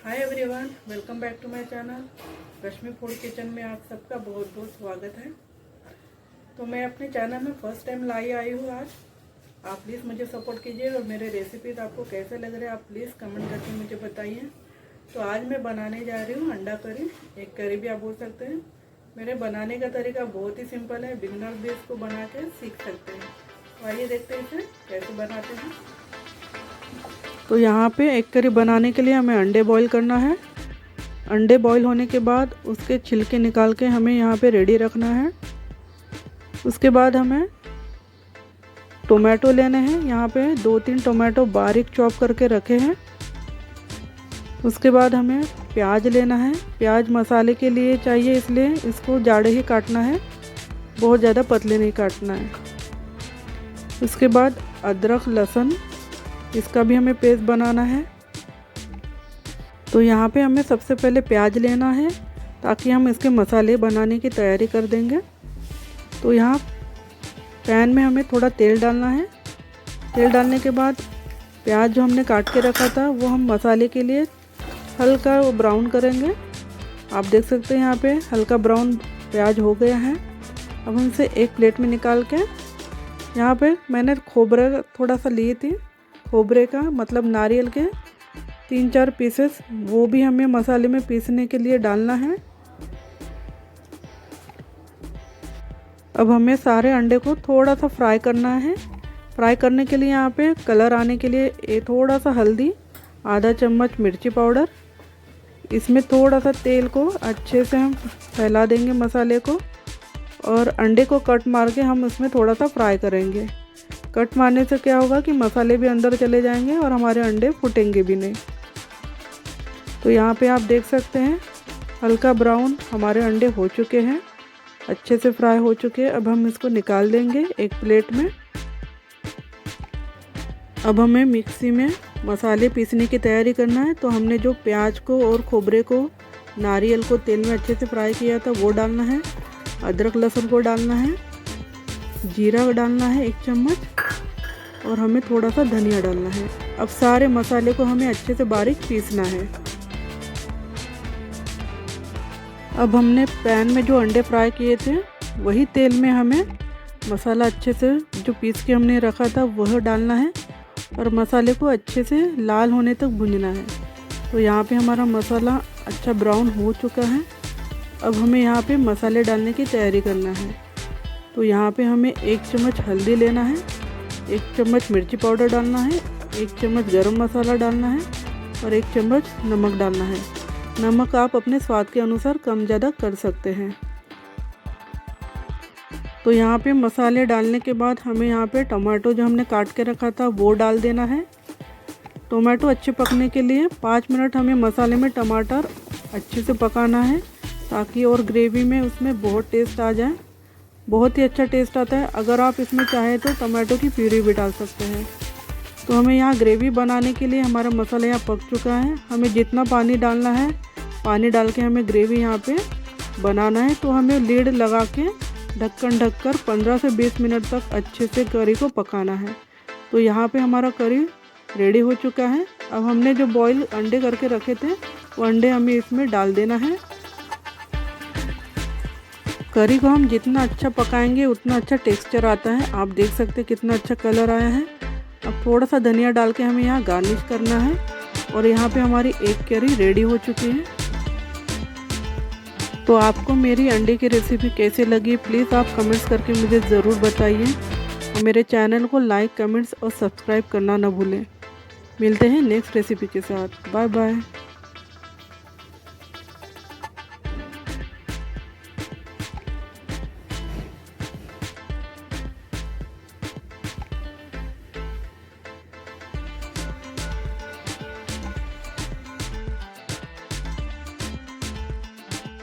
Hi everyone, welcome back to my channel Rashmi food kitchen में आप सबका बहुत बहुत स्वागत है। तो मैं अपने चैनल में फर्स्ट टाइम आई हूँ आज। आप प्लीज़ मुझे सपोर्ट कीजिए और मेरे रेसिपीज़ आपको कैसे लग रहे हैं आप प्लीज़ कमेंट करके मुझे बताइए। तो आज मैं बनाने जा रही हूँ अंडा करी, एक करी भी आप बोल सकते हैं। मेरे बनाने का तरीका बहुत ही सिंपल है, बिगिनर भी इसको बना के सीख सकते हैं। तो आइए देखते हैं इसे कैसे बनाते हैं। तो यहाँ पे एक करी बनाने के लिए हमें अंडे बॉईल करना है। अंडे बॉईल होने के बाद उसके छिलके निकाल के हमें यहाँ पे रेडी रखना है। उसके बाद हमें टोमेटो लेने हैं। यहाँ पे 2-3 टोमेटो बारीक चॉप करके रखे हैं। उसके बाद हमें प्याज लेना है। प्याज मसाले के लिए चाहिए, इसलिए इसको जाड़े ही काटना है, बहुत ज़्यादा पतले नहीं काटना है। उसके बाद अदरक लहसुन, इसका भी हमें पेस्ट बनाना है। तो यहाँ पे हमें सबसे पहले प्याज लेना है ताकि हम इसके मसाले बनाने की तैयारी कर देंगे। तो यहाँ पैन में हमें थोड़ा तेल डालना है। तेल डालने के बाद प्याज जो हमने काट के रखा था वो हम मसाले के लिए हल्का ब्राउन करेंगे। आप देख सकते हैं यहाँ पे हल्का ब्राउन प्याज हो गया है। अब हम इसे एक प्लेट में निकाल के, यहाँ पे मैंने खोबरे थोड़ा सा लिए थी, खोबरे का मतलब नारियल के 3-4 पीसेस, वो भी हमें मसाले में पीसने के लिए डालना है। अब हमें सारे अंडे को थोड़ा सा फ्राई करना है। फ्राई करने के लिए यहाँ पे कलर आने के लिए थोड़ा सा हल्दी, आधा चम्मच मिर्ची पाउडर, इसमें थोड़ा सा तेल को अच्छे से हम फैला देंगे मसाले को, और अंडे को कट मार के हम उसमें थोड़ा सा फ्राई करेंगे। कट मारने से क्या होगा कि मसाले भी अंदर चले जाएंगे और हमारे अंडे फूटेंगे भी नहीं। तो यहाँ पे आप देख सकते हैं हल्का ब्राउन हमारे अंडे हो चुके हैं, अच्छे से फ्राई हो चुके हैं। अब हम इसको निकाल देंगे एक प्लेट में। अब हमें मिक्सी में मसाले पीसने की तैयारी करना है। तो हमने जो प्याज को और खोबरे को, नारियल को तेल में अच्छे से फ्राई किया था वो डालना है। अदरक लहसुन को डालना है, जीरा डालना है 1 चम्मच, और हमें थोड़ा सा धनिया डालना है। अब सारे मसाले को हमें अच्छे से बारीक पीसना है। अब हमने पैन में जो अंडे फ्राई किए थे वही तेल में हमें मसाला अच्छे से जो पीस के हमने रखा था वह डालना है, और मसाले को अच्छे से लाल होने तक भूनना है। तो यहाँ पे हमारा मसाला अच्छा ब्राउन हो चुका है। अब हमें यहाँ पे मसाले डालने की तैयारी करना है। तो यहाँ पे हमें 1 चम्मच हल्दी लेना है, 1 चम्मच मिर्ची पाउडर डालना है, 1 चम्मच गरम मसाला डालना है, और 1 चम्मच नमक डालना है। नमक आप अपने स्वाद के अनुसार कम ज़्यादा कर सकते हैं। तो यहाँ पे मसाले डालने के बाद हमें यहाँ पे टमाटो जो हमने काट के रखा था वो डाल देना है। टमाटो अच्छे पकने के लिए 5 मिनट हमें मसाले में टमाटर अच्छे से पकाना है, ताकि और ग्रेवी में उसमें बहुत टेस्ट आ जाए। बहुत ही अच्छा टेस्ट आता है। अगर आप इसमें चाहें तो टमाटो की प्यूरी भी डाल सकते हैं। तो हमें यहाँ ग्रेवी बनाने के लिए हमारा मसाला यहाँ पक चुका है। हमें जितना पानी डालना है पानी डाल के हमें ग्रेवी यहाँ पे बनाना है। तो हमें लीड लगा के ढक्कन ढककर 15 से 20 मिनट तक अच्छे से करी को पकाना है। तो यहाँ पे हमारा करी रेडी हो चुका है। अब हमने जो बॉईल अंडे करके रखे थे वो अंडे हमें इसमें डाल देना है। करी को हम जितना अच्छा पकाएंगे उतना अच्छा टेक्सचर आता है। आप देख सकते हैं कितना अच्छा कलर आया है। अब थोड़ा सा धनिया डाल के हमें यहाँ गार्निश करना है, और यहाँ पे हमारी एक करी रेडी हो चुकी है। तो आपको मेरी अंडे की रेसिपी कैसी लगी प्लीज़ आप कमेंट्स करके मुझे ज़रूर बताइए, और मेरे चैनल को लाइक, कमेंट्स और सब्सक्राइब करना ना भूलें। मिलते हैं नेक्स्ट रेसिपी के साथ। Bye bye.